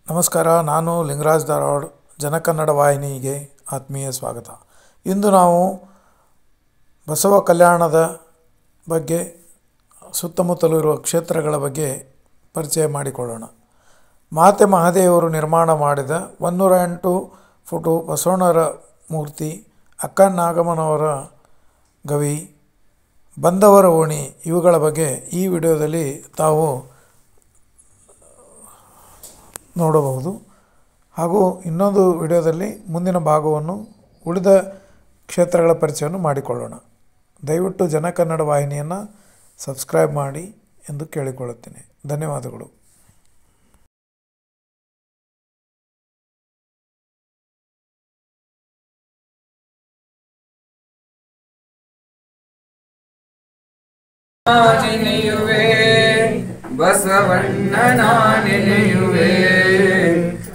ನಮಸ್ಕಾರ. ನಾನು ಲಿಂಗರಾಜ್ ಧಾರವಾಡ್. ಜನಕನ್ನಡ ವಾಹಿನಿಗೆ ಆತ್ಮೀಯ ಸ್ವಾಗತ. ಇಂದು ನಾವು ಬಸವ ಕಲ್ಯಾಣದ ಬಗ್ಗೆ, ಸುತ್ತಮುತ್ತಲೂ ಇರುವ ಕ್ಷೇತ್ರಗಳ ಬಗ್ಗೆ ಪರಿಚಯ ಮಾಡಿಕೊಳ್ಳೋಣ. ಮಾತೆ ಮಹಾದೇವರು ನಿರ್ಮಾಣ ಮಾಡಿದ 108 ಫುಟು ಬಸವಣ್ಣರ ಮೂರ್ತಿ, ಅಕ್ಕನಾಗಮ್ಮನವರ ಗವಿ, ಬಂದವರ ಓಣಿ ಇವುಗಳ ಬಗ್ಗೆ ಈ ವಿಡಿಯೋದಲ್ಲಿ ತಾವು ನೋಡಬಹುದು. ಹಾಗೂ ಇನ್ನೊಂದು ವಿಡಿಯೋದಲ್ಲಿ ಮುಂದಿನ ಭಾಗವನ್ನು, ಉಳಿದ ಕ್ಷೇತ್ರಗಳ ಪರಿಚಯವನ್ನು ಮಾಡಿಕೊಳ್ಳೋಣ. ದಯವಿಟ್ಟು ಜನಕನ್ನಡ ವಾಹಿನಿಯನ್ನು ಸಬ್ಸ್ಕ್ರೈಬ್ ಮಾಡಿ ಎಂದು ಕೇಳಿಕೊಳ್ಳುತ್ತೇನೆ. ಧನ್ಯವಾದಗಳು. ಬಸವಣ್ಣನ ನೆನೆಯುವೆ,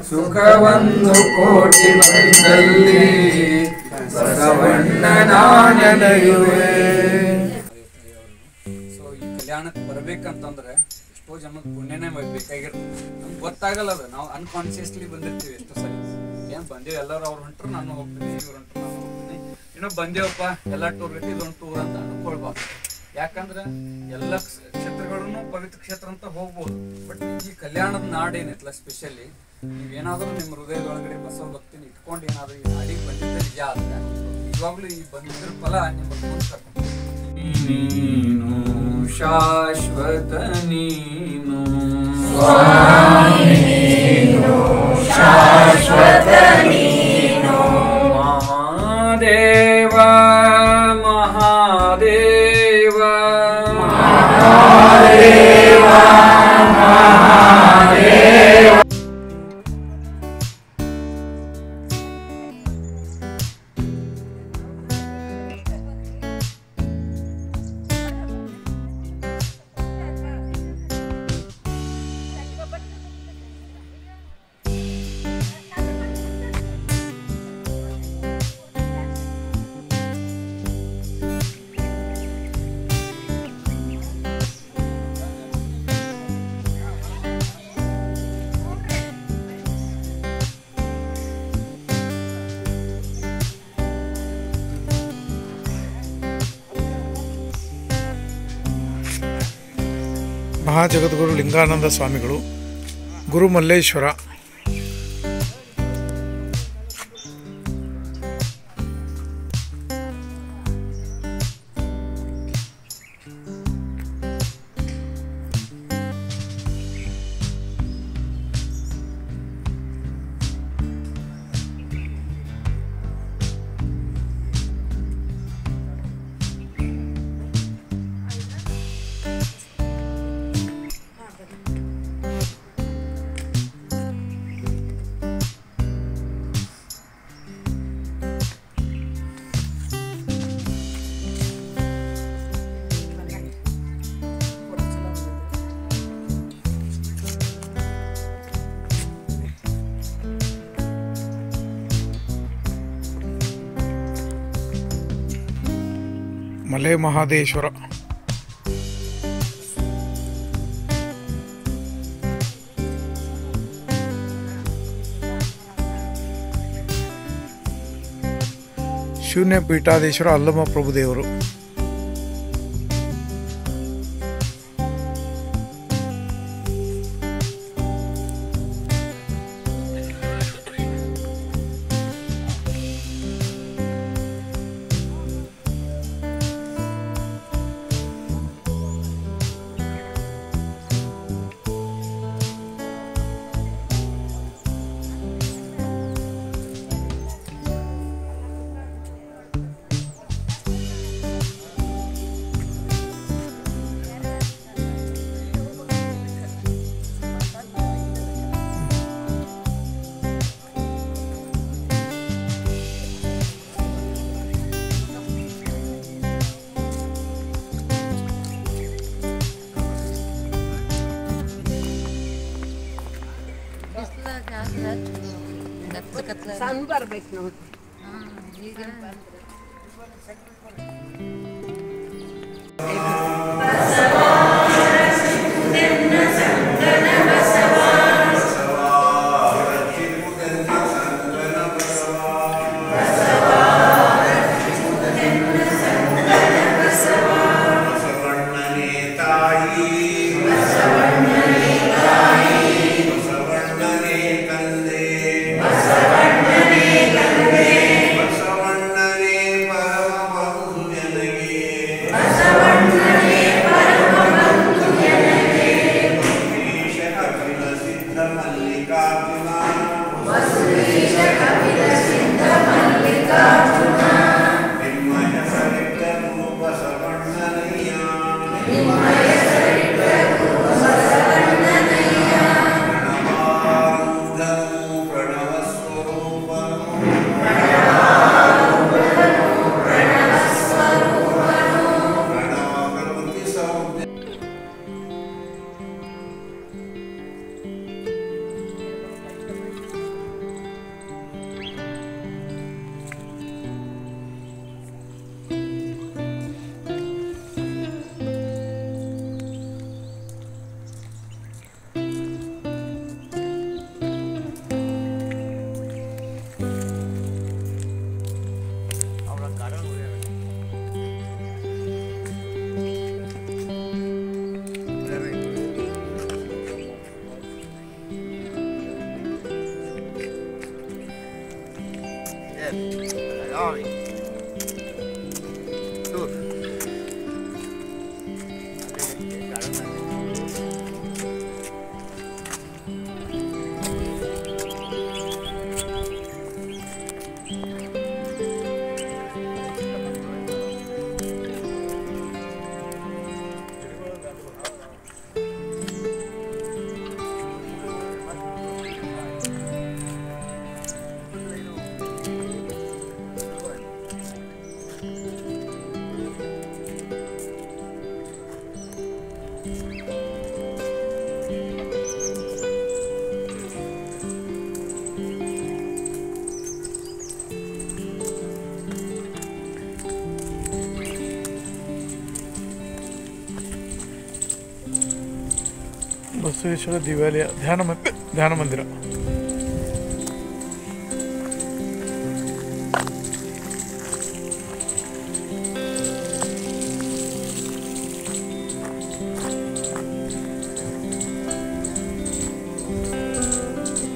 ಸುಖವೊಂದು ಕೋಟಿ ಬಂದಲ್ಲಿ ಬಸವಣ್ಣನ ನೆನೆಯುವೆ. ಸೊ ಈ ಕಲ್ಯಾಣಕ್ಕೆ ಬರ್ಬೇಕಂತಂದ್ರೆ ಎಷ್ಟೋ ಜನದ ಪುಣ್ಯನೇ ಬೇಕಾಗಿರ್ತದೆ. ನಮ್ಗೆ ಗೊತ್ತಾಗಲ್ಲ, ಅದು ನಾವು ಅನ್ಕಾನ್ಶಿಯಸ್ಲಿ ಬಂದಿರ್ತೀವಿ. ಎಷ್ಟೋ ಸಲ ಏನ್ ಬಂದೇವ್, ಎಲ್ಲರೂ ಅವ್ರು ಹೊಂಟ್ರು ನಾನು ಹೋಗ್ತೀನಿ, ಇವ್ರು ಹೊಂಟ್ರು ನಾನು ಹೋಗ್ತೀನಿ, ಇನ್ನೂ ಬಂದೇವಪ್ಪ ಎಲ್ಲ ಟೂರ್ ಐತಿ, ಇದೊಂದು ಟೂರ್ ಅಂತ ಅನ್ಕೊಳ್ಬಾರ್ದು. ಯಾಕಂದ್ರೆ ಎಲ್ಲ ಕ್ಷೇತ್ರಗಳನ್ನು ಪವಿತ್ರ ಕ್ಷೇತ್ರ ಅಂತ ಹೋಗ್ಬೋದು. ಬಟ್ ಈ ಕಲ್ಯಾಣದ ನಾಡೇನಿತ್ತಲ್ಲ, ಸ್ಪೆಷಲಿ ನೀವೇನಾದ್ರೂ ನಿಮ್ಮ ಹೃದಯದೊಳಗಡೆ ಬಸವ ಭಕ್ತಿನ ಇಟ್ಕೊಂಡು ಏನಾದ್ರೂ ಈ ನಾಡಿಗೆ ಬಂದಿದ್ದ ನಿಜ ಅಂತ ಇವಾಗ್ಲೂ ಈ ಬಂದಿದ್ರ ಫಲ ನಿಮ್ಮ ನೀನು ಶಾಶ್ವತ, ನೀನು ಶಾಶ್ವತ, ನೀನು ಮಹಾದೇವ ಮಹಾದೇವ ಮಹಾದೇವ ಮಹಾದೇವ. ಮಹಾಜಗದ್ಗುರು ಲಿಂಗಾನಂದ ಸ್ವಾಮಿಗಳು, ಗುರು ಮಲ್ಲೇಶ್ವರ, ಮಲೆ ಮಹಾದೇಶ್ವರ, ಶೂನ್ಯ ಪೀಠಾಧೀಶ್ವರ ಅಲ್ಲಮ ಪ್ರಭುದೇವರು, ಸಣ್ಣ ಬರ್ಬೇಕು ನೋಡಿ. ಈಗ ಬಸವೇಶ್ವರ ದೇವಾಲಯ ಧ್ಯಾನ ಮಂದಿರ.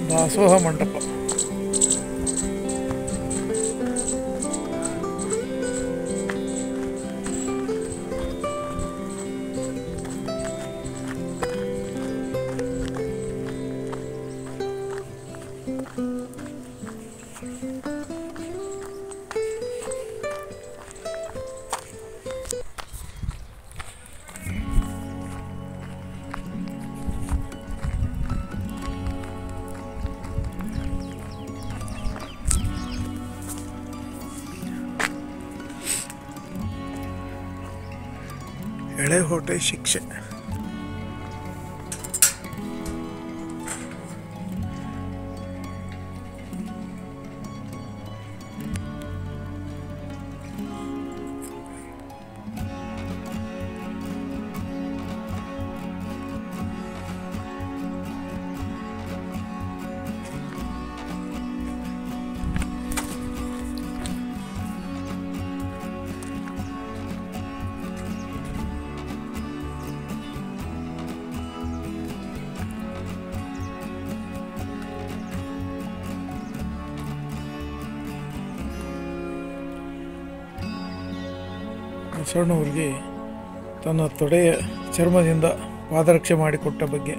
ದಾಸೋಹ ಮಂಟಪ. ಎಳೆಹೊಟ್ಟೆ ಶಿಕ್ಷೆ. ಬಸವಣ್ಣವ್ರಿಗೆ ತನ್ನ ತೊಡೆಯ ಚರ್ಮದಿಂದ ಪಾದರಕ್ಷೆ ಮಾಡಿಕೊಟ್ಟ ಬಗ್ಗೆ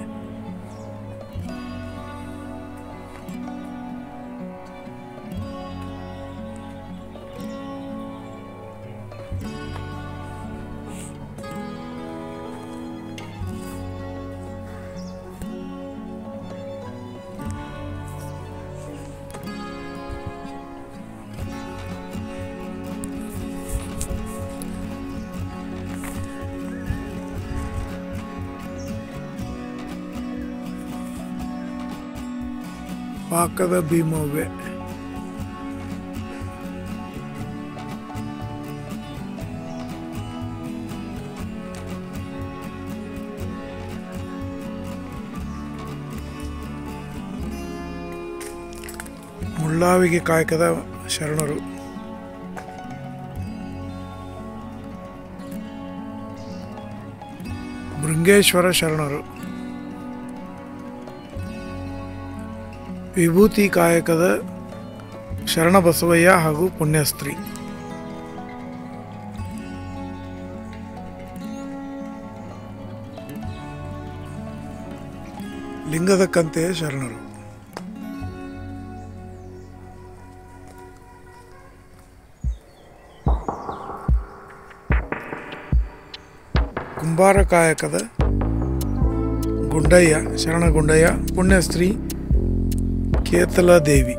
ಪಾಕದ ಭೀಮವ್ವೆ. ಮುಳ್ಳಾವಿಗೆ ಕಾಯಕದ ಶರಣರು. ಭೃಂಗೇಶ್ವರ ಶರಣರು. ವಿಭೂತಿ ಕಾಯಕದ ಶರಣಬಸವಯ್ಯ ಹಾಗೂ ಪುಣ್ಯಸ್ತ್ರೀ. ಲಿಂಗದ ಕಂತೆಯ ಶರಣರು. ಕುಂಬಾರ ಕಾಯಕದ ಗುಂಡಯ್ಯ ಶರಣಗುಂಡಯ್ಯ ಪುಣ್ಯಶ್ರೀ ಕೇತಲಾದೇವಿ.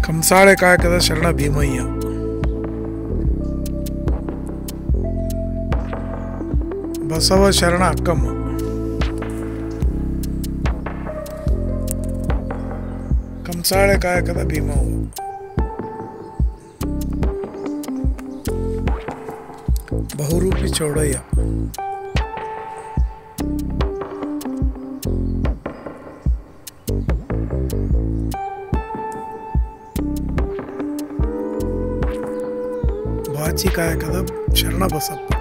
ಕಂಸಾಳೆ ಕಾಯಕದ ಶರಣ ಭೀಮಯ್ಯ. ಬಸವ ಶರಣ ಅಕ್ಕಮ್ಮ. ಕಂಸಾಳೆ ಕಾಯಕದ ಭೀಮವ್ವ. ಬಹುರೂಪಿ ಚೌಡಯ್ಯ. ಬಾಚಿ ಕಾಯಕದ ಶರಣ ಬಸಪ್ಪ.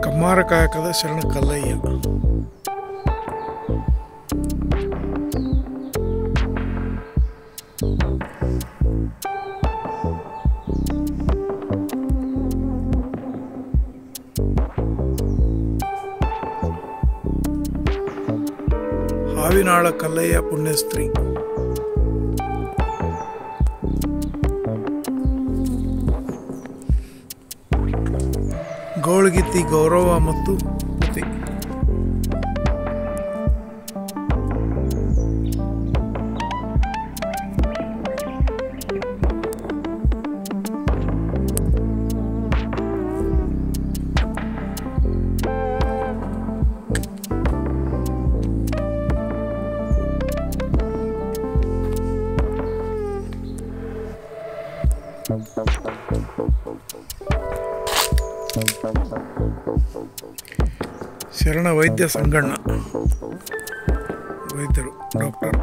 ಕಮ್ಮಾರ ಕಾಯಕದ ಶರಣ ಕಲ್ಲಯ್ಯ. ಹಾವಿನಾಳ ಕಲ್ಲಯ್ಯ ಪುಣ್ಯಶ್ರೀ. ಗೌಳಗಿತ್ತಿ ಗೌರವ ಮತ್ತು ಪತಿ. ಶರಣ ವೈದ್ಯ ಸಂಗಣ್ಣ ವೈದ್ಯರು ಡಾಕ್ಟರ್.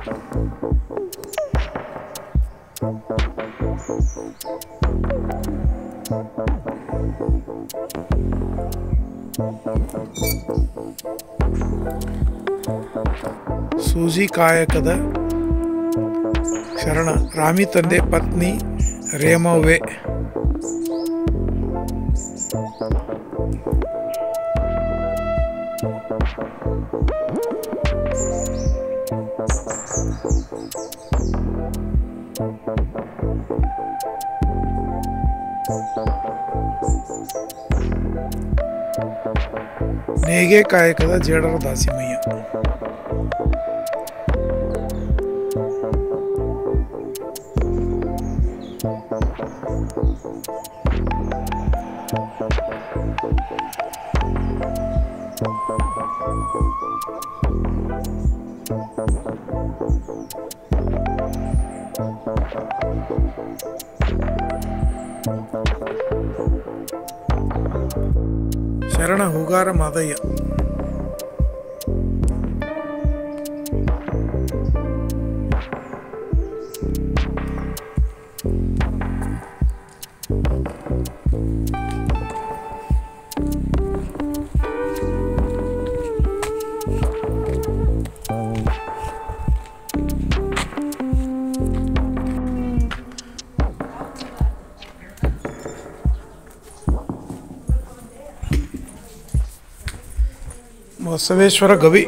ಸೂಜಿ ಕಾಯಕದ ಶರಣ ರಾಮಿ ತಂದೆ ಪತ್ನಿ ರೇಮವ್ವೆ. ನೇಗೆ ಕಾಯಕದ ಜೇಡರ ದಾಸಿಮಯ್ಯ. ಶರಣ ಹೂಗಾರ ಮಾದಯ್ಯ. ಬಸವೇಶ್ವರ ಗವಿ.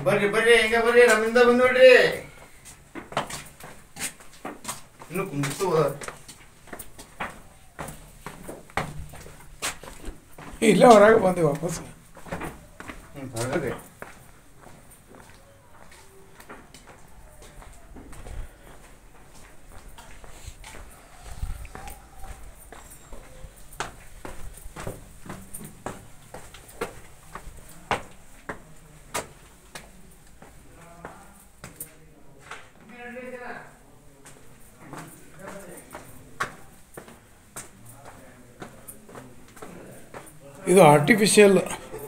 ಬರ್ರಿ ಬರ್ರಿ ಹೆಂಗ ಬರ್ರಿ ನಮ್ಮಿಂದ ಬಂದ್ ನೋಡ್ರಿ ಇನ್ನು ಕುಂತು ಇಲ್ಲೇ ಹೊರಗೆ ಬಂದೆ ವಾಪಸ್. ಹೊರಗಡೆ ಇದು ಆರ್ಟಿಫಿಷಿಯಲ್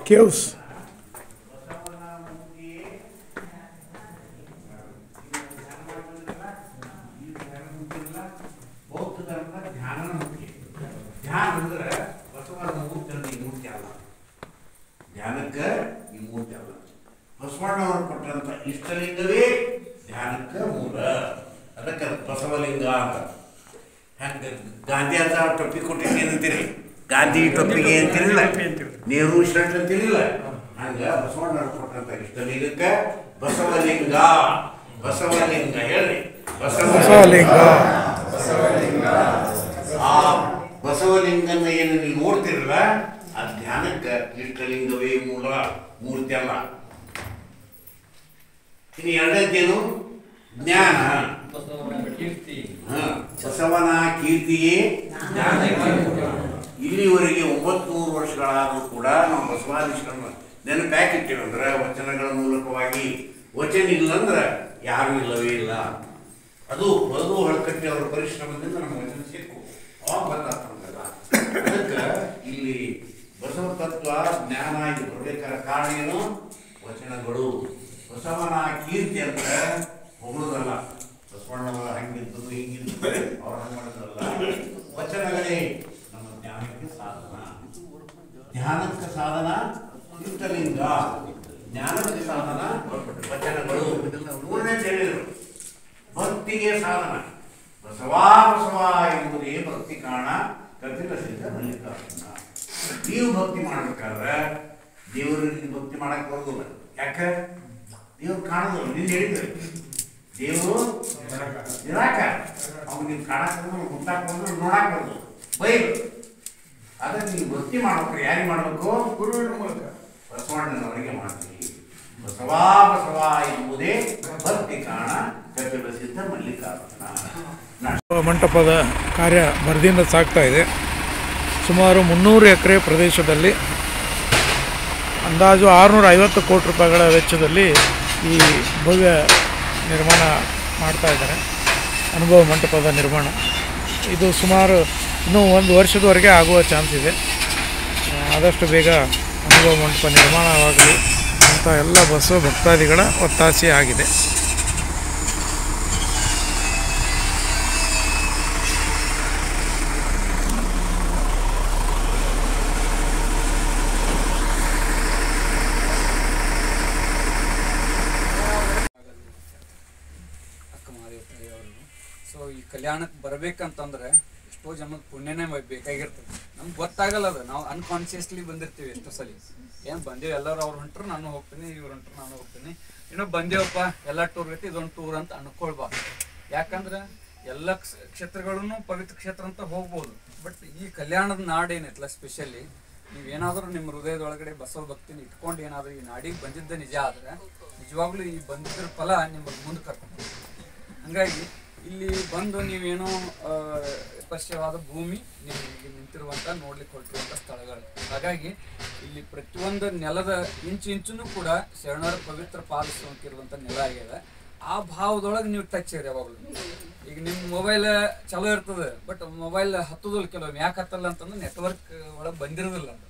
ಕೇವ್ಸ್. ಧ್ಯಾನ ಅಂದ್ರೆ ಬಸವನ ಮೂರ್ತಿ ಅಂದ್ರೆ ಈ ಮೂರ್ತಿ ಅಲ್ಲ, ಧ್ಯಾನಕ್ಕೆ ಈ ಮೂರ್ತಿ ಅಲ್ಲ. ಬಸವಣ್ಣವರು ಕೊಟ್ಟಂತ ಇಷ್ಟಲಿಂಗವೇ ಧ್ಯಾನಕ್ಕೆ ಮೂಲ. ಅದಕ್ಕೆ ಬಸವಲಿಂಗ ಅಂತ. ಹಂಗೆ ಗಾಂಧಿ ಅಂತ ಟೊಪ್ಪಿ ಕೊಟ್ಟಿಗೆ ಅಂತೀರಿ, ಗಾಂಧಿ ಟೊಪ್ಪಿಗೆ ಅಂತಿರಲಿಲ್ಲ, ನೆಹರು ಶರ್ಟ್ ಅಂತಿರಲಿಲ್ಲ. ಹಂಗ ಬಸವಣ್ಣವರು ಕೊಟ್ಟಂತ ಇಷ್ಟಲಿಂಗಕ್ಕೆ ಬಸವಲಿಂಗ. ಬಸವಲಿಂಗ ಹೇಳಿ, ಬಸವಲಿಂಗ. ಆ ಬಸವಲಿಂಗನ ಏನು ನೀವು ನೋಡ್ತಿರಲ್ಲ, ಆ ಧ್ಯಾನಕ್ಕೆ ಇಷ್ಟಲಿಂಗವೇ ಮೂಲ, ಮೂರ್ತಿ ಅಲ್ಲ. ಇನ್ನು ಎರಡನೇದೇನು? ಜ್ಞಾನ. ಬಸವನ ಕೀರ್ತಿಯೇ ಜ್ಞಾನ. ಇಲ್ಲಿವರೆಗೆ 900 ವರ್ಷಗಳಾದರೂ ಕೂಡ ನಾವು ಬಸವಾದೀಶ್ವರನ ನೆನಪಾಕಿಟ್ಟೇವೆ ಅಂದ್ರೆ ವಚನಗಳ ಮೂಲಕವಾಗಿ. ವಚನ ಇಲ್ಲ ಅಂದ್ರೆ ಯಾರೂ ಇಲ್ಲವೇ ಇಲ್ಲ. ಅದು ಬದು ಹೊಳಕಟ್ಟಿ ಅವರ ಪರಿಶ್ರಮದಿಂದ ನಮ್ಮ ವಚನ ಸಿಕ್ಕು, ಅವಾಗ ಬಂದಾಗ್ತದಲ್ಲ. ಅದಕ್ಕೆ ಇಲ್ಲಿ ಬಸವ ತತ್ವ ಜ್ಞಾನ ಇದು ಬರಬೇಕಾದ ಕಾರಣ ಏನು? ವಚನಗಳು. ಬಸವನ ಕೀರ್ತಿ ಅಂದ್ರೆ ಹೊಗಳೋದಲ್ಲ, ಬಸವಣ್ಣವರ ಹಂಗಿದ್ದು ಹಿಂಗಿದ್ದು ಅವ್ರ ಹಂಗೆ ಮಾಡೋದಲ್ಲ. ವಚನಗಳೇ ನಮ್ಮ ಜ್ಞಾನಕ್ಕೆ ಸಾಧನ. ಧ್ಯಾನಕ್ಕೆ ಸಾಧನ ಇಷ್ಟಲಿಂಗ, ಜ್ಞಾನಕ್ಕೆ ಸಾಧನ ವಚನಗಳು. ಮೂರನೇ ಹೇಳಿದರು ಭಕ್ತಿಗೆ ಸಾಧನ. ಬಸವಾ ಬಸವ ಎಂಬುದೇ ಭಕ್ತಿ ಕಾರಣ ಕಪಿಲ ಸಿದ್ಧ ಮಲ್ಲಿಕಾರ್ಜುನ. ನೀವು ಭಕ್ತಿ ಮಾಡ್ಬೇಕಾದ್ರೆ ದೇವರಿಗೆ ಭಕ್ತಿ ಮಾಡಕ್ ಬರೋದಿಲ್ಲ. ಯಾಕೆ? ದೇವ್ರು ಕಾಣೋದಿಲ್ಲ. ನಿನ್ನ ಹೇಳಿದ್ರೆ ದೇವರು ನಿರಾಕಾರ. ಅವ್ನು ನೀವು ಕಾಣಕ್ ಬಂದ್ರೆ ಮುಟ್ಟಾಕ್ ಬಂದ್ರೆ ನೋಡಕ್ ಬಂದು ಬೈಲು. ಅದಕ್ಕೆ ನೀವು ಭಕ್ತಿ ಮಾಡ್ಬೇಕು. ಯಾರಿಗೆ ಮಾಡ್ಬೇಕು? ಗುರುವಿನ ಮೂಲಕ. ಬಸವಣ್ಣನವರಿಗೆ ಮಾಡ್ತೀವಿ. ಬಸವಾ ಬಸವ ಎಂಬುದೇ ಭಕ್ತಿ ಕಾರಣ ಕಪಿಲ ಸಿದ್ಧ ಮಲ್ಲಿಕಾರ್ಜುನ. ಮಂಟಪದ ಕಾರ್ಯ ಭರದಿಂದ ಸಾಗ್ತಾ ಇದೆ. ಸುಮಾರು 300 ಎಕರೆ ಪ್ರದೇಶದಲ್ಲಿ ಅಂದಾಜು 650 ಕೋಟಿ ರೂಪಾಯಿಗಳ ವೆಚ್ಚದಲ್ಲಿ ಈ ಭವ್ಯ ನಿರ್ಮಾಣ ಮಾಡ್ತಾ ಇದ್ದಾರೆ. ಅನುಭವ ಮಂಟಪದ ನಿರ್ಮಾಣ ಇದು ಸುಮಾರು ಇನ್ನೂ 1 ವರ್ಷದವರೆಗೆ ಆಗುವ ಚಾನ್ಸ್ ಇದೆ. ಆದಷ್ಟು ಬೇಗ ಅನುಭವ ಮಂಟಪ ನಿರ್ಮಾಣವಾಗಲಿ ಅಂತ ಎಲ್ಲ ಬಸವ ಭಕ್ತಾದಿಗಳ ಒತ್ತಾಸೆ ಆಗಿದೆ. ಸೊ ಈ ಕಲ್ಯಾಣಕ್ಕೆ ಬರ್ಬೇಕಂತಂದ್ರೆ ಎಷ್ಟೋ ಜನದ ಪುಣ್ಯನೇ ಬೇಕಾಗಿರ್ತದೆ. ನಮ್ಗೆ ಗೊತ್ತಾಗಲ್ಲ ಅದು, ನಾವು ಅನ್ಕಾನ್ಶಿಯಸ್ಲಿ ಬಂದಿರ್ತೀವಿ ಎಷ್ಟೋ ಸಲ. ಏನು ಬಂದೇವು ಎಲ್ಲರೂ ಅವ್ರು ಹೊಂಟ್ರು ನಾನು ಹೋಗ್ತೀನಿ, ಇವ್ರು ಹೊಂಟ್ರು ನಾನು ಹೋಗ್ತೀನಿ, ಏನೋ ಬಂದೇವಪ್ಪ ಎಲ್ಲ ಟೂರ್ ಗಟ್ಟಿ ಇದೊಂದು ಟೂರ್ ಅಂತ ಅನ್ಕೊಳ್ಬಾರ್ದು. ಯಾಕಂದ್ರೆ ಎಲ್ಲ ಕ್ಷೇತ್ರಗಳೂ ಪವಿತ್ರ ಕ್ಷೇತ್ರ ಅಂತ ಹೋಗ್ಬೋದು. ಬಟ್ ಈ ಕಲ್ಯಾಣದ ನಾಡು ಏನೈತಲ್ಲ, ಸ್ಪೆಷಲಿ ನೀವೇನಾದರೂ ನಿಮ್ಮ ಹೃದಯದೊಳಗಡೆ ಬಸವ ಭಕ್ತಿನ ಇಟ್ಕೊಂಡು ಏನಾದರೂ ಈ ನಾಡಿಗೆ ಬಂದಿದ್ದ ನಿಜ ಆದರೆ ನಿಜವಾಗ್ಲೂ ಈ ಬಂದಿದ್ರ ಫಲ ನಿಮಗೆ ಮುಂದೆ ಕರ್ಕೊಂಡು. ಹಾಗಾಗಿ ಇಲ್ಲಿ ಬಂದು ನೀವೇನೋ ಸ್ಪರ್ಶವಾದ ಭೂಮಿ, ನೀವು ನಿಂತಿರುವಂಥ ನೋಡ್ಲಿಕ್ಕೆ ಹೊರಟಿರುವಂಥ ಸ್ಥಳಗಳು. ಹಾಗಾಗಿ ಇಲ್ಲಿ ಪ್ರತಿಯೊಂದು ನೆಲದ ಇಂಚು ಕೂಡ ಶರಣರ ಪವಿತ್ರ ಪಾಲಿಸುವಂತಿರುವಂಥ ನೆಲ ಆಗ್ಯದ. ಆ ಭಾವದೊಳಗೆ ನೀವು ಟಚ್ ಇರಿ ಯಾವಾಗಲೂ. ಈಗ ನಿಮ್ಮ ಮೊಬೈಲ್ ಚಲೋ ಇರ್ತದೆ, ಬಟ್ ಮೊಬೈಲ್ ಹತ್ತೋದಿಲ್ಲ ಕೆಲವೊಮ್ಮೆ. ಯಾಕೆ ಹತ್ತಲ್ಲ ಅಂತಂದ್ರೆ ನೆಟ್ವರ್ಕ್ ಒಳಗೆ ಬಂದಿರೋದಿಲ್ಲ. ಅದು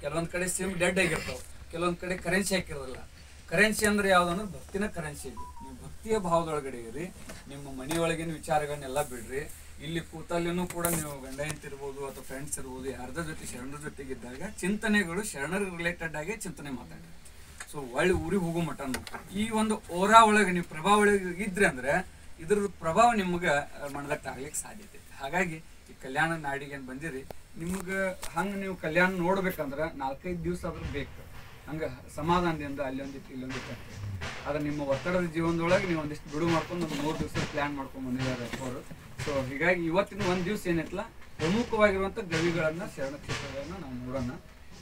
ಕೆಲವೊಂದು ಕಡೆ ಸಿಮ್ ಡೆಡ್ ಆಗಿರ್ತಾವೆ, ಕೆಲವೊಂದು ಕಡೆ ಕರೆನ್ಸಿ ಹಾಕಿರೋದಿಲ್ಲ. ಕರೆನ್ಸಿ ಅಂದ್ರೆ ಯಾವುದಂದ್ರೆ ಭಕ್ತಿನ ಕರೆನ್ಸಿ. ನೀವು ಭಕ್ತಿಯ ಭಾವದೊಳಗಡೆ ಇರಿ, ನಿಮ್ಮ ಮನೆಯೊಳಗಿನ ವಿಚಾರಗಳನ್ನೆಲ್ಲ ಬಿಡ್ರಿ. ಇಲ್ಲಿ ಕೂತಲ್ಲಿನೂ ಕೂಡ ನೀವು ಗಂಡ ಹೆಂಡತಿರ್ಬೋದು ಅಥವಾ ಫ್ರೆಂಡ್ಸ್ ಇರ್ಬೋದು, ಯಾರ್ದ್ರ ಜೊತೆ ಶರಣರ ಜೊತೆಗಿದ್ದಾಗ ಚಿಂತನೆಗಳು ಶರಣರ ರಿಲೇಟೆಡ್ ಆಗಿ ಚಿಂತನೆ ಮಾತಾಡಿ. ಸೊ ಒಳ್ಳೆ ಊರಿಗೆ ಹೋಗೋ ಮಟನು ಈ ಒಂದು ಓರಾ ಒಳಗೆ ನೀವು ಪ್ರಭಾವ ಒಳಗೆ ಇದ್ರಿ ಅಂದ್ರೆ ಇದ್ರ ಪ್ರಭಾವ ನಿಮ್ಗೆ ಮನದಟ್ಟ ಆಗ್ಲಿಕ್ಕೆ ಸಾಧ್ಯತೆ. ಹಾಗಾಗಿ ಈ ಕಲ್ಯಾಣ ನಾಡಿಗೆ ಏನು ಬಂದಿರಿ, ನಿಮ್ಗೆ ಹಂಗೆ ನೀವು ಕಲ್ಯಾಣ ನೋಡ್ಬೇಕಂದ್ರೆ 4-5 ದಿವಸ ಆದ್ರೂ ಬೇಕು. ಹಂಗೆ ಸಮಾಧಾನದಿಂದ ಅಲ್ಲೊಂದಿಟ್ಟು ಇಲ್ಲೊಂದಿಟ್ಟು ಆಗ್ತದೆ. ಆದರೆ ನಿಮ್ಮ ಒತ್ತಡದ ಜೀವನದೊಳಗೆ ನೀವು ಒಂದಿಷ್ಟು ಬಿಡು ಮಾಡ್ಕೊಂಡು ಒಂದು 3 ದಿವಸ ಪ್ಲ್ಯಾನ್ ಮಾಡ್ಕೊಂಡು ಬಂದಿದ್ದಾರೆ ಅವರು. ಸೊ ಹೀಗಾಗಿ ಇವತ್ತಿನ ಒಂದು ದಿವಸ ಏನೈತಲ್ಲ ಪ್ರಮುಖವಾಗಿರುವಂಥ ಗವಿಗಳನ್ನು ಶರಣ ಕ್ಷೇತ್ರಗಳನ್ನು ನಾವು ನೋಡೋಣ.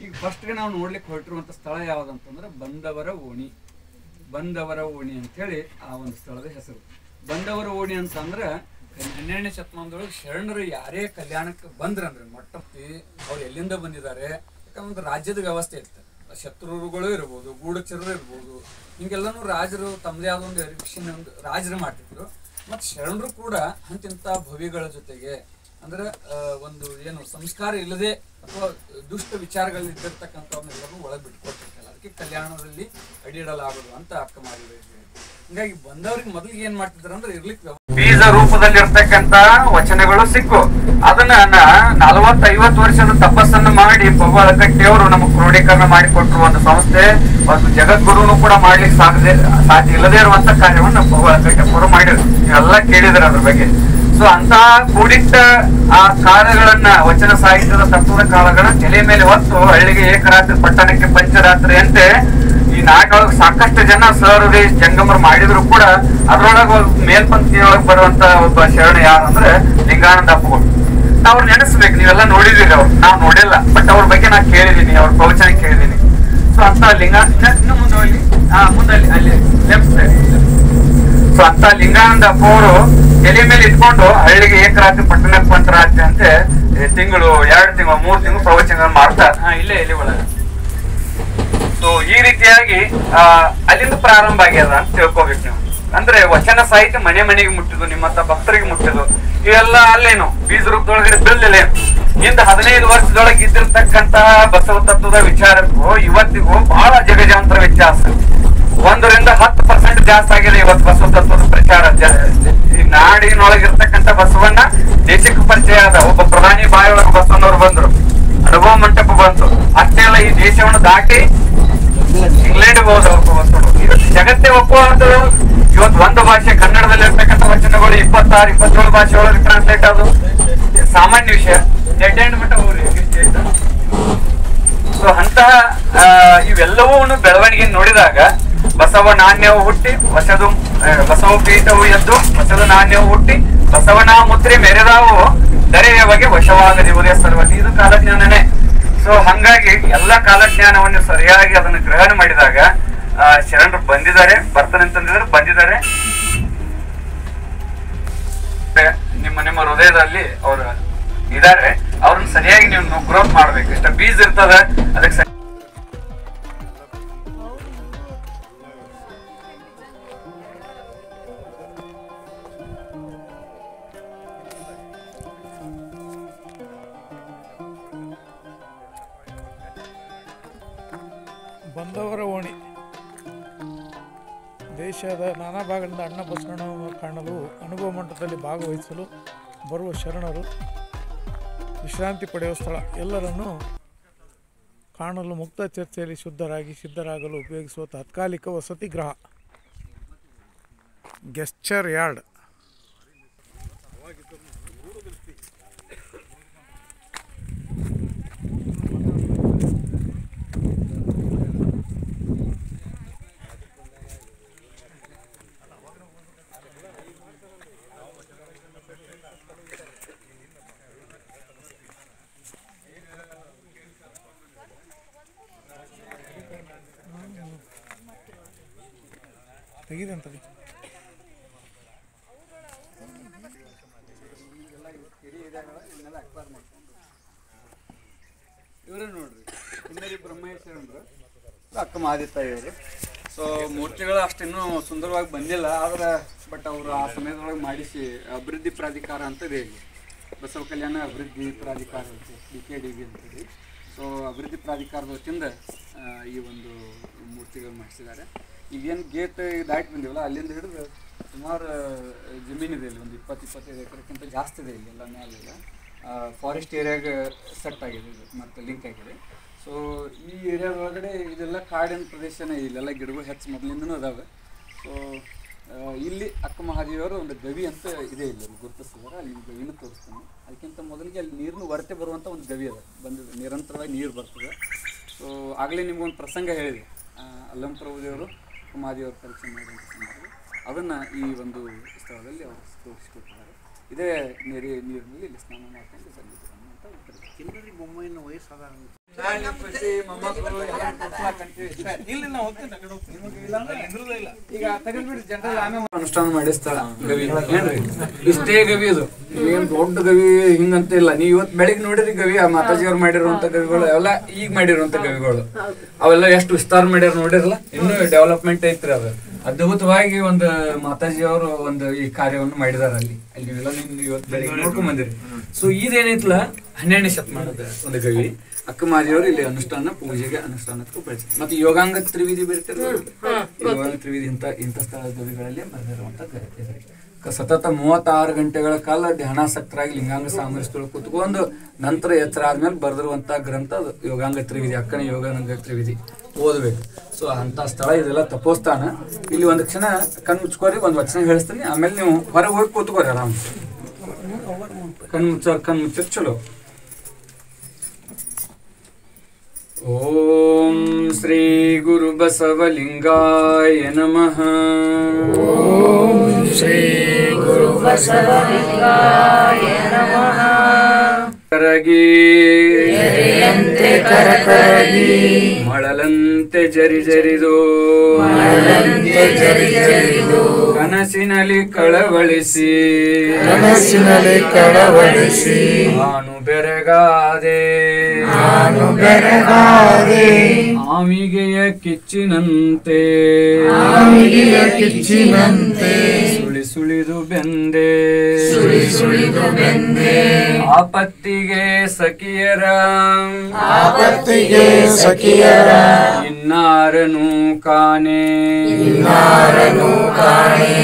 ಈಗ ಫಸ್ಟ್ಗೆ ನಾವು ನೋಡ್ಲಿಕ್ಕೆ ಹೊರಟಿರುವಂಥ ಸ್ಥಳ ಯಾವುದಂತಂದ್ರೆ ಬಂದವರ ಓಣಿ. ಬಂದವರ ಓಣಿ ಅಂಥೇಳಿ ಆ ಒಂದು ಸ್ಥಳದ ಹೆಸರು. ಬಂದವರ ಓಣಿ ಅಂತಂದ್ರೆ 12ನೇ ಶತಮಾನದೊಳಗೆ ಶರಣರು ಯಾರೇ ಕಲ್ಯಾಣಕ್ಕೆ ಬಂದ್ರಂದ್ರೆ ಮೊಟ್ಟಪ್ತಿ ಅವ್ರು ಎಲ್ಲಿಂದ ಬಂದಿದ್ದಾರೆ, ಯಾಕಂದ್ರೆ ರಾಜ್ಯದ ವ್ಯವಸ್ಥೆ ಇರ್ತದೆ, ಶತ್ರುಗಳು ಇರ್ಬೋದು, ಗೂಢಚರರು ಇರ್ಬೋದು, ಹಿಂಗೆಲ್ಲನೂ ರಾಜರು ತಮ್ಮದೇ ಆದ ಒಂದು ಎರಿಕ್ಷನ್ ಒಂದು ರಾಜರು ಮಾಡ್ತಿದ್ರು. ಮತ್ತು ಶರಣರು ಕೂಡ ಅಂತಿಂಥ ಭವಿಗಳ ಜೊತೆಗೆ ಅಂದ್ರೆ ಒಂದು ಏನು ಸಂಸ್ಕಾರ ಇಲ್ಲದೆ ಅಥವಾ ದುಷ್ಟ ವಿಚಾರಗಳಿದ್ದಿರ್ತಕ್ಕಂಥವನ್ನೆಲ್ಲರೂ ಒಳಗೆ ಬಿಟ್ಕೊಟ್ಟಿರ್ತಾರೆ. ಅದಕ್ಕೆ ಕಲ್ಯಾಣದಲ್ಲಿ ಅಡಿಯಿಡಲಾಗೋದು ಅಂತ ಅರ್ಥ ಮಾಡಿದ್ರು. ಹಿಂಗಾಗಿ ಬಂದವ್ರಿಗೆ ಮೊದಲಿಗೆ ಏನ್ ಮಾಡ್ತಿದ್ರು ಅಂದ್ರೆ ಇರ್ಲಿಕ್ಕೆ ಬೀಜ ರೂಪದಲ್ಲಿರ್ತಕ್ಕಂತ ವಚನಗಳು ಸಿಕ್ಕು. ಅದನ್ನ 40-50 ವರ್ಷದ ತಪಸ್ಸನ್ನು ಮಾಡಿ ಭಗವಾನ್ ಕಟ್ಟಿಯವರು ನಮಗೆ ಕ್ರೋಢೀಕರಣ ಮಾಡಿಕೊಟ್ರು. ಒಂದು ಸಂಸ್ಥೆ ಒಂದು ಜಗದ್ಗುರುನು ಕೂಡ ಮಾಡ್ಲಿಕ್ಕೆ ಸಾಧ್ಯ ಇಲ್ಲದೇ ಇರುವಂತ ಕಾರ್ಯವನ್ನು ಭಗವಾನ್ ಕಟ್ಟಿಯವರು ಮಾಡಿದ್ರು. ನೀವೆಲ್ಲ ಕೇಳಿದ್ರೆ ಅದ್ರ ಬಗ್ಗೆ. ಸೊ ಅಂತ ಕೂಡಿಟ್ಟ ಆ ಕಾಲಗಳನ್ನ ವಚನ ಸಾಹಿತ್ಯದ ತತ್ವದ ಕಾಲಗಳನ್ನ ತಲೆ ಮೇಲೆ ಹೊತ್ತು ಹಳ್ಳಿಗೆ ಏಕರಾತ್ರಿ ಪಟ್ಟಣಕ್ಕೆ ಪಂಚರಾತ್ರಿ ಅಂತೆ ಈ ನಾಟೊಳಗೆ ಸಾಕಷ್ಟು ಜನ ಸಹೃದಯ ಜಂಗಮರು ಮಾಡಿದ್ರು ಕೂಡ ಅದ್ರೊಳಗೆ ಮೇಲ್ಪಂಕ್ತಿಯೊಳಗೆ ಬರುವಂತ ಒಬ್ಬ ಶರಣ ಯಾರು ಅಂದ್ರೆ ಲಿಂಗಾನಂದ ಅಪ್ಪಗಳು. ನಾವು ನೆನೆಸ್ಬೇಕು. ನೀವೆಲ್ಲ ನೋಡಿದೀರಿ, ಅವ್ರು ನಾವು ನೋಡಿಲ್ಲ, ಬಟ್ ಅವ್ರ ಬಗ್ಗೆ ನಾನು ಕೇಳಿದೀನಿ, ಅವ್ರ ಪ್ರವಚನ ಕೇಳಿದೀನಿ. ಸೊ ಅಂತ ಇನ್ನು ಮುಂದೆ ಹೋಗಿ ಮುಂದೆ ಅಲ್ಲಿ ಲೆಫ್ಟ್ ಸೈಡ್. ಸೊ ಅಂತ ಲಿಂಗಾನಂದ ಅಪ್ಪ ಅವರು ತಲೆ ಮೇಲೆ ಇಟ್ಕೊಂಡು ಹಳ್ಳಿಗೆ ಏಕರಾತ್ರಿ ಪಟ್ಟಣಕ್ಕೆ ಪಂಚರಾತ್ರಿ ಅಂತೆ ತಿಂಗಳು 2 ತಿಂಗಳು 3 ತಿಂಗಳು ಪ್ರವಚನ ಮಾಡ್ತಾರೆ. ಇಲ್ಲೇ ಒಳಗೆ. ಸೊ ಈ ರೀತಿಯಾಗಿ ಅಲ್ಲಿಂದ ಪ್ರಾರಂಭ ಆಗ್ಯದ ಅಂತ ತಿಳ್ಕೊಬೇಕು ನೀವು. ಅಂದ್ರೆ ವಚನ ಸಾಹಿತ್ಯ ಮನೆ ಮನೆಗೆ ಮುಟ್ಟಿದ್ದು, ನಿಮ್ಮಂತ ಭಕ್ತರಿಗೆ ಮುಟ್ಟಿದ್ದು, ಇವೆಲ್ಲ ಅಲ್ಲೇನು ಬೀಜ ರೂಪದೊಳಗಡೆ ಬಿಲ್ದಿಲ್ಲ. ಇಂದ 15 ವರ್ಷದೊಳಗೆ ಇದ್ದಿರ್ತಕ್ಕಂತ ಬಸವ ತತ್ವದ ವಿಚಾರಕ್ಕೂ ಇವತ್ತಿಗೂ ಬಹಳ ಜಗಜಾಂತರ ವ್ಯತ್ಯಾಸ. 1% 10% ಜಾಸ್ತಿ ಆಗಿದೆ ಇವತ್ತು ಬಸವ ತತ್ವದ ಪ್ರಚಾರ. ಈ ನಾಡಿನೊಳಗಿರ್ತಕ್ಕಂಥ ಬಸವಣ್ಣ ದೇಶಕ್ಕೆ ಪರಿಚಯ ಆದ. ಒಬ್ಬ ಪ್ರಧಾನಿ ಬಾಯಿಯೊಳಗೆ ಬಸವಣ್ಣವ್ರು ಬಂದ್ರು, ಅನುಭವ ಮಂಟಪ ಬಂತು. ಅಷ್ಟೆಲ್ಲ ಈ ದೇಶವನ್ನು ದಾಟಿ ಇಂಗ್ಲೆಂಡ್ ಹೋದ ಜಗತ್ತೇ ಒಪ್ಪುವಂತ ಇವತ್ತು ಒಂದು ಭಾಷೆ ಕನ್ನಡದಲ್ಲಿ ಇರ್ತಕ್ಕಂಥ ವಚನಗಳು 26-27 ಭಾಷೆ ಒಳಗೆ ಟ್ರಾನ್ಸ್ಲೇಟ್ ಆದವು. ಸಾಮಾನ್ಯ ವಿಷಯ. ಡೆಡ್ ಎಂಡ್ ಮಟ್ಟ ಹೋಗ್ರಿ. ಸೊ ಅಂತಹ ಇವೆಲ್ಲವೂ ಬೆಳವಣಿಗೆ ನೋಡಿದಾಗ ಬಸವ ನಾಣ್ಯವು ಹುಟ್ಟಿ ಬಸವ ಪೀಠವು ಎದ್ದು ಬಸವ ನಾಣ್ಯವು ಹುಟ್ಟಿ ಬಸವನ ಮುದ್ರೆ ಮೆರೆದಾವು ದರೆಯ ಬಗ್ಗೆ ವಶವಾಗದಿರುವುದೇ ಸರ್ವತಿ. ಇದು ಕಾಲಜ್ಞಾನನೇ. ಸೊ ಹಂಗಾಗಿ ಎಲ್ಲ ಕಾಲಜ್ಞಾನವನ್ನು ಸರಿಯಾಗಿ ಅದನ್ನು ಗ್ರಹಣ ಮಾಡಿದಾಗ ಶರಣರು ಬಂದಿದ್ದಾರೆ, ಬರ್ತಾರೆ ಅಂತಂದಿದ್ರೆ ಬಂದಿದ್ದಾರೆ. ನಿಮ್ಮ ಹೃದಯದಲ್ಲಿ ಅವರು ಇದ್ದಾರೆ. ಅವ್ರನ್ನ ಸರಿಯಾಗಿ ನೀವು ಗ್ರೋತ್ ಮಾಡ್ಬೇಕು. ಇಷ್ಟ ಬೀಜ ಇರ್ತದ ಅದಕ್ಕೆ ಬಂದವರ ಓಣಿ. ದೇಶದ ನಾನಾ ಭಾಗಗಳಿಂದ ಅಣ್ಣ ಬಸವಣ್ಣವನ್ನು ಕಾಣಲು ಅನುಭವ ಮಂಟಪದಲ್ಲಿ ಭಾಗವಹಿಸಲು ಬರುವ ಶರಣರು ವಿಶ್ರಾಂತಿ ಪಡೆಯುವ ಸ್ಥಳ. ಎಲ್ಲರನ್ನೂ ಕಾಣಲು ಮುಕ್ತ ಚರ್ಚೆಯಲ್ಲಿ ಸಿದ್ಧರಾಗಲು ಉಪಯೋಗಿಸುವ ತಾತ್ಕಾಲಿಕ ವಸತಿ ಗೃಹ, ಗೆಸ್ಚರ್ ಯಾರ್ಡ್. ತೆಗಿದೆ ಅಂತದೆ. ಇವರೇ ನೋಡ್ರಿ, ಇನ್ನರಿ ಬ್ರಹ್ಮೇಶ್ವರಂದ್ರು ಅಕ್ಕ ಮಹಾದಿತ್ತ ಇವರು. ಸೊ ಮೂರ್ತಿಗಳು ಅಷ್ಟಿನ್ನೂ ಸುಂದರವಾಗಿ ಬಂದಿಲ್ಲ, ಆದ್ರೆ ಬಟ್ ಅವರು ಆ ಸಮಯದೊಳಗೆ ಮಾಡಿಸಿ ಅಭಿವೃದ್ಧಿ ಪ್ರಾಧಿಕಾರ ಅಂತದೆ ಇಲ್ಲಿ, ಬಸವ ಕಲ್ಯಾಣ ಅಭಿವೃದ್ಧಿ ಪ್ರಾಧಿಕಾರ ಅಂತ BKDB ಅಂತೇಳಿ. ಸೊ ಅಭಿವೃದ್ಧಿ ಪ್ರಾಧಿಕಾರದ ವತಿಯಿಂದ ಈ ಒಂದು ಮೂರ್ತಿಗಳು ಮಾಡಿಸಿದ್ದಾರೆ. ಈಗೇನು ಗೇಟ್ ದಾಟಿ ಬಂದಿವಲ್ಲ ಅಲ್ಲಿಂದ ಹಿಡಿದು ಸುಮಾರು ಜಮೀನಿದೆ ಇಲ್ಲಿ, ಒಂದು 20-25 ಎಕರೆಕ್ಕಿಂತ ಜಾಸ್ತಿ ಇದೆ ಇಲ್ಲಿ ಎಲ್ಲ ಮೇಲೆಲ್ಲ. ಫಾರೆಸ್ಟ್ ಏರಿಯಾಗೆ ಸೆಟ್ ಆಗಿದೆ ಇದು ಮತ್ತು ಲಿಂಕ್ ಆಗಿದೆ. ಸೊ ಈ ಏರಿಯಾದೊಳಗಡೆ ಇದೆಲ್ಲ ಕಾಡಿನ ಪ್ರದೇಶನೇ, ಇಲ್ಲೆಲ್ಲ ಗಿಡಗಳು ಹೆಚ್ಚು ಮೊದಲಿಂದನೂ ಅದಾವೆ. ಸೊ ಇಲ್ಲಿ ಅಕ್ಕ ಮಹಾದೇವಿಯವರು ಒಂದು ಗವಿ ಅಂತ ಇದೆ, ಇಲ್ಲಿ ಗುರುತಿಸಿದ್ದಾರೆ. ಅಲ್ಲಿ ಗವಿನ ತೋರಿಸ್ತಾನೆ. ಅದಕ್ಕಿಂತ ಮೊದಲಿಗೆ ಅಲ್ಲಿ ನೀರಿನ ಹೊರತೆ ಬರುವಂಥ ಒಂದು ಗವಿ ಅದ, ಬಂದಿದೆ, ನಿರಂತರವಾಗಿ ನೀರು ಬರ್ತದೆ. ಸೊ ಆಗಲೇ ನಿಮ್ಗೊಂದು ಪ್ರಸಂಗ ಹೇಳಿದೆ, ಅಲ್ಲಂ ಪ್ರಭುದೇವರು ಮಹಾದೇವರು ಪರಿಚಯ ಮಾಡಿದಂಥ ಸಂದರ್ಭ ಅದನ್ನು ಈ ಒಂದು ಸ್ಥಳದಲ್ಲಿ ಅವರು ತೋರಿಸ್ಕೊಟ್ಟಿದ್ದಾರೆ. ಇದೇ ನೀರಿನಲ್ಲಿ ಇಲ್ಲಿ ಸ್ನಾನ ಮಾಡ್ಕೊಂಡು ಬಂದಿದ್ರು ಅಂತ ಉತ್ತರ. ಎಲ್ಲರಿಗೂ ಒಮ್ಮೆ ವಯಸ್ಸಾದ ಅನುಷ್ಠಾನ ಮಾಡಿ ಸ್ಥಳ ಗವಿ ಏನ್ರಿ, ಇಷ್ಟೇ ಗವಿ ಅದು, ಏನ್ ದೊಡ್ಡ ಗವಿ ಹಿಂಗಂತ ಇಲ್ಲ. ನೀವು ಇವತ್ತು ಬೆಳಿಗ್ಗೆ ನೋಡಿರಿ ಗವಿ, ಆ ಮಾತಾಜಿಯವ್ರು ಮಾಡಿರುವಂತ ಗವಿಗಳು ಎಲ್ಲ ಈಗ ಮಾಡಿರುವಂತ ಗವಿಗಳು, ಅವೆಲ್ಲ ಎಷ್ಟು ವಿಸ್ತಾರ ಮಾಡ್ಯಾರ ನೋಡಿರಲ್ಲ. ಇನ್ನೂ ಡೆವಲಪ್ಮೆಂಟ್ ಐತ್ರಿ. ಅದು ಅದ್ಭುತವಾಗಿ ಒಂದು ಮಾತಾಜಿಯವರು ಒಂದು ಈ ಕಾರ್ಯವನ್ನು ಮಾಡಿದಾರ ಅಲ್ಲಿ. ಎಲ್ಲ ನೀವು ಇವತ್ತು ಬೆಳಿಗ್ಗೆ ನೋಡ್ಕೊಂಡ್ ಬಂದಿರಿ. ಸೊ ಇದೇನೈತಲ್ಲ 12ನೇ ಶತಮಾನದ ಒಂದು ಗವಿ. ಅಕ್ಕಮಾದಿಯವರು ಇಲ್ಲಿ ಅನುಷ್ಠಾನ ಪೂಜೆಗೆ ಅನುಷ್ಠಾನಕ್ಕೂ ಬಳಸಿ. ಮತ್ತೆ ಯೋಗಾಂಗ ತ್ರಿವಿಧಿ ಬರೀತಾರೆ, ಯೋಗಾಂಗ ತ್ರಿವಿಧಿ ಇಂಥ ಸ್ಥಳದ ಗವಿಗಳಲ್ಲಿ ಬರೆದಿರುವಂತ ಸತತ 36 ಗಂಟೆಗಳ ಕಾಲ ಧ್ಯಾನಾಸಕ್ತರಾಗಿ ಲಿಂಗಾಂಗ ಸಾಮರಸ್ಯಗಳು ಕೂತ್ಕೊಂಡು ನಂತರ ಎಚ್ಚರ ಆದ್ಮೇಲೆ ಬರೆದಿರುವಂತ ಗ್ರಂಥ ಅದು ಯೋಗಾಂಗ ತ್ರಿವಿಧಿ, ಅಕ್ಕನ ಯೋಗಾಂಗ ತ್ರಿವಿಧಿ ಓದಬೇಕು. ಸೊ ಅಂತ ಸ್ಥಳ ಇದೆಲ್ಲ ತಪೋಸ್ಥಾನ. ಇಲ್ಲಿ ಒಂದು ಕ್ಷಣ ಕಣ್ಣು ಮುಚ್ಕೋರಿ, ಒಂದು ವಚನ ಹೇಳಿಸ್ತೀನಿ, ಆಮೇಲೆ ನೀವು ಹೊರಗೆ ಹೋಗಿ ಕೂತ್ಕೋರಿ ಆರಾಮ. ಕಣ್ಣು ಮುಚ್ಚ ಚಲೋ. ಓಂ ಶ್ರೀ ಗುರು ಬಸವಲಿಂಗಾಯ ನಮಃ. ಓಂ ಶ್ರೀ ಗುರು ಬಸವಲಿಂಗಾಯ ನಮಃ. ಕರಗಿ ಎರೆಯಂತೆ ಕರಕರಗಿ ಮಳಲಂತೆ ಜರಿ ಜರಿದು ಮಳಲಂತೆ ಜರಿ ಜರಿದು ಕನಸಿನಲ್ಲಿ ಕಳವಳಿಸಿ ಕನಸಿನಲ್ಲಿ ಕಳವಳಿಸಿ ನಾನು ಬೆರಗಾದೆ ನಾನು ಬೆರಗಾದೆ ಆಮಿಗೆಯ ಕಿಚ್ಚಿನಂತೆ ಆಮಿಗೆಯ ಕಿಚ್ಚಿನಂತೆ ಸುಳಿ ಸುಳಿದು ಬೆಂದೆ ಸುಳಿ ಸುಳಿದು ಬೆಂದೆ ಆಪತ್ತಿಗೆ ಸಖಿಯರ ಆಪತ್ತಿಗೆ ಸಖಿಯರ ಇನ್ನಾರನು ಕಾಣೆ ಇನ್ನಾರನು ಕಾಣೆ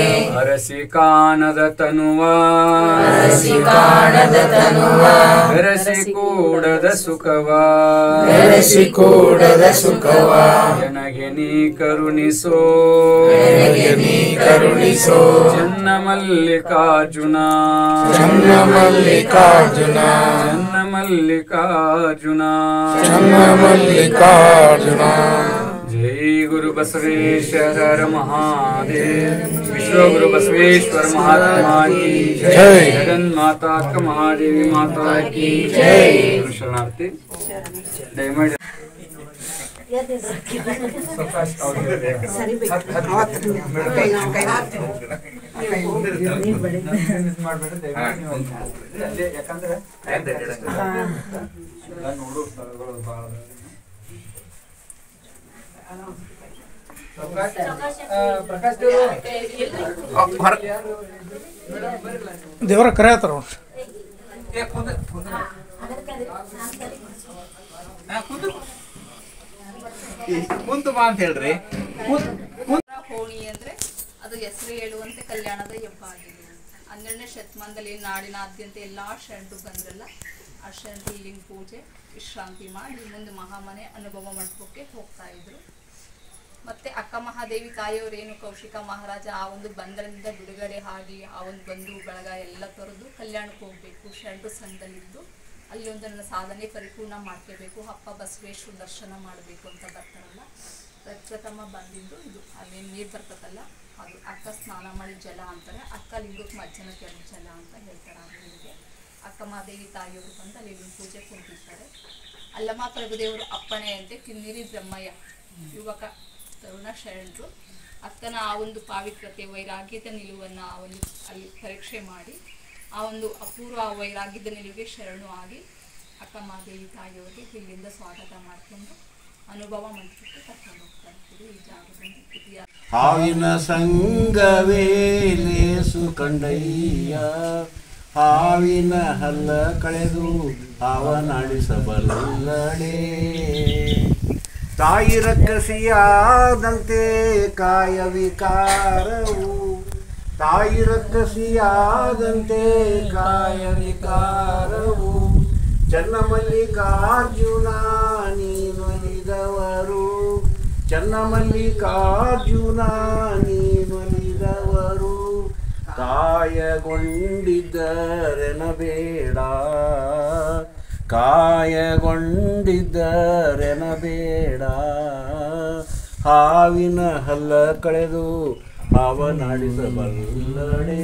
ಅರಸಿ ಕಾಣದ ತನುವ ಅರಸಿ ಕಾಣದ ತನುವ ಬೆರಸಿ ಕೂಡದ ಸುಖವ ಬೆರಸಿ ಕೂಡದ ಸುಖವ ನನಗೆ ನೀ ಕರುಣಿಸೋ ನನಗೆ ನೀ ಕರುಣಿಸೋ ಚನ್ನ ಮಲ್ಲಿಕಾರ್ಜುನ ಚನ್ನ ಮಲ್ಲಿಕಾರ್ಜುನ ಚನ್ನ ಮಲ್ಲಿಕಾರ್ಜುನ ಚನ್ನ ಮಲ್ಲಿಕಾರ್ಜುನ. ಜೈ ಗುರು ಬಸವೇಶ್ವರ ಮಹಾದೇವ್. ವಿಶ್ವಗುರು ಬಸವೇಶ್ವರ ಮಹಾತ್ಮ ಕಿ ಜೈ. ಜಗನ್ಮಾತಾ ಅಕ್ಕ ಮಹಾದೇವಿ ಮಾತಾ ಕಿ ಜೈ. ಶರಣಾರ್ಥಿ. ದಯಮಾಡಿ ಯಾಕಂದ್ರೆ ನೋಡು ಸ್ಥಳಗಳು ಬಹಳ ದೇವರ ಕರೆಯತ್ತಾರ ಕುಂತು ಬಾ ಅಂತ ಹೇಳ್ರಿ. ಹೋಳಿ ಅಂದ್ರೆ ಅದು ಹೆಸರು ಹೇಳುವಂತೆ ಕಲ್ಯಾಣದ ಹಬ್ಬ ಆಗಿದೆ. 12ನೇ ಶತಮಾನದಲ್ಲಿ ನಾಡಿನಾದ್ಯಂತ ಎಲ್ಲಾ ಶರಣರು ಬಂದ್ರಲ್ಲ, ಆ ಶರಣರು ಇಲ್ಲಿನ ಪೂಜೆ ವಿಶ್ರಾಂತಿ ಮಾಡಿ ಮುಂದೆ ಮಹಾಮನೆ ಅನುಭವ ಮಂಟಪಕ್ಕೆ ಹೋಗ್ತಾ ಇದ್ರು. ಮತ್ತೆ ಅಕ್ಕ ಮಹಾದೇವಿ ತಾಯಿಯವರೇನು ಕೌಶಿಕ ಮಹಾರಾಜ ಆ ಒಂದು ಬಂಧನದಿಂದ ಬಿಡುಗಡೆ ಆಗಿ ಆ ಒಂದು ಬಂಧು ಬಳಗ ಎಲ್ಲ ತೊರೆದು ಕಲ್ಯಾಣಕ್ಕೆ ಹೋಗ್ಬೇಕು, ಶರಣರು ಸಂಘದಲ್ಲಿದ್ದು ಅಲ್ಲಿ ಒಂದು ನನ್ನ ಸಾಧನೆ ಪರಿಪೂರ್ಣ ಮಾಡ್ಕೋಬೇಕು, ಅಪ್ಪ ಬಸವೇಶ್ವರ ದರ್ಶನ ಮಾಡಬೇಕು ಅಂತ ಬರ್ತಾರಲ್ಲ. ಪ್ರಥಮ ಬಂದಿದ್ದು ಇದು, ಅಲ್ಲೇನು ನೀರು ಬರ್ತದಲ್ಲ ಅದು ಅಕ್ಕ ಸ್ನಾನ ಮಾಡಿ ಜಲ ಅಂತಾರೆ, ಅಕ್ಕ ಲಿಂಗಕ್ಕೆ ಮಜ್ಜನ ಕೆಳಗೆ ಜಲ ಅಂತ ಹೇಳ್ತಾರೆ. ಆ ನೀರಿಗೆ ಅಕ್ಕ ಮಹಾದೇವಿ ತಾಯಿಯವರು ಬಂದು ಅಲ್ಲಿ ಪೂಜೆ ಕುಂತಿರ್ತಾರೆ. ಅಲ್ಲಮ್ಮ ಪ್ರಭುದೇವರು ಅಪ್ಪಣೆಯಂತೆ ಕಿನ್ನಿರಿ ಬ್ರಹ್ಮಯ್ಯ ಯುವಕ ತರುಣ ಶರಣರು ಅಕ್ಕನ ಆ ಒಂದು ಪಾವಿತ್ರತೆ ವೈರಾಗ್ಯದ ನಿಲುವನ್ನು ಆ ಒಂದು ಅಲ್ಲಿ ಪರೀಕ್ಷೆ ಮಾಡಿ ಆ ಒಂದು ಅಪೂರ್ವ ವೈರಾಗ್ಯದ ನಿಲುವಿಗೆ ಶರಣು ಆಗಿ ಅಕ್ಕ ಮಹಾದೇವಿ ತಾಯಿಯವರಿಗೆ ಇಲ್ಲಿಂದ ಸ್ವಾಗತ ಮಾಡಿಕೊಂಡು ಅನುಭವ ಮಂಟಪಕ್ಕೆ ಕರ್ಕೊಂಡು ಹೋಗ್ತಾರೆ. ಇದು ಈ ಜಾಗದಲ್ಲಿ ಇತಿಹಾಸ. ಹಾವಿನ ಸಂಗವೇ ಲೇಸು ಕಂಡಯ್ಯ, ಹಾವಿನ ಹಲ್ಲ ಕಳೆದು ಹಾವನಾಡಿಸಬಲ್ಲಡೆ. ತಾಯಿ ರಕ್ಕಸಿಯಾದಂತೆ ಕಾಯ ವಿಕಾರವು, ತಾಯಿ ರಕ್ಕಸಿಯಾದಂತೆ ಕಾಯ ವಿಕಾರವು. ಚನ್ನಮಲ್ಲಿಕಾರ್ಜುನ ನೀನೊಲಿದವರು, ಚನ್ನಮಲ್ಲಿಕಾರ್ಜುನ ನೀನೊಲಿದವರು. ಕಾಯಗೊಂಡಿದ್ದರೆನಬೇಡ, ಕಾಯಗೊಂಡಿದ್ದರೆನಬೇಡ ಹಾವಿನ ಹಲ್ಲ ಕಳೆದು ಹಾವನಾಡಿಸಬಲ್ಲಡೆ